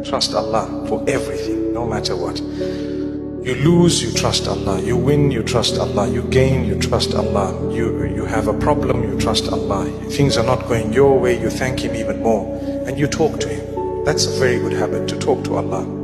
Trust Allah for everything, no matter what. You lose, you trust Allah. You win, you trust Allah. You gain, you trust Allah. You have a problem, you trust Allah. Things are not going your way, you thank Him even more. And you talk to Him. That's a very good habit, to talk to Allah.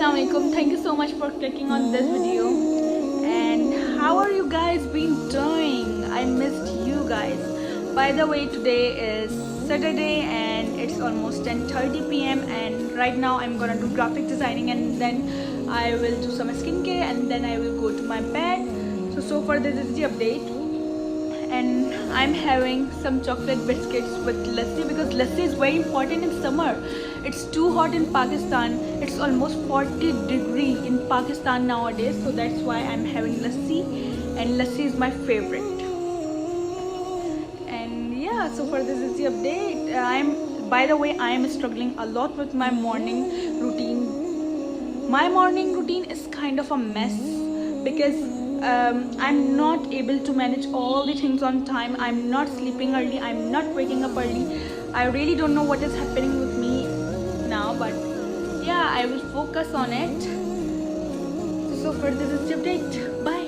Alaikum. Thank you so much for clicking on this video. And how are you guys been doing? I missed you guys. By the way, today is Saturday and it's almost 10:30 p.m. and right now I'm gonna do graphic designing and then I will do some skincare and then I will go to my bed. So far this is the update. And I'm having some chocolate biscuits with lassi because lassi is very important in summer. It's too hot in Pakistan. It's almost 40 degrees in Pakistan nowadays, so that's why I'm having lassi, and lassi is my favorite. And yeah, so far this is the update. By the way, I am struggling a lot with my morning routine. My morning routine is kind of a mess because I'm not able to manage all the things on time. I'm not sleeping early, I'm not waking up early. I really don't know what is happening with me now, but yeah, I will focus on it. So far this is the update. Bye.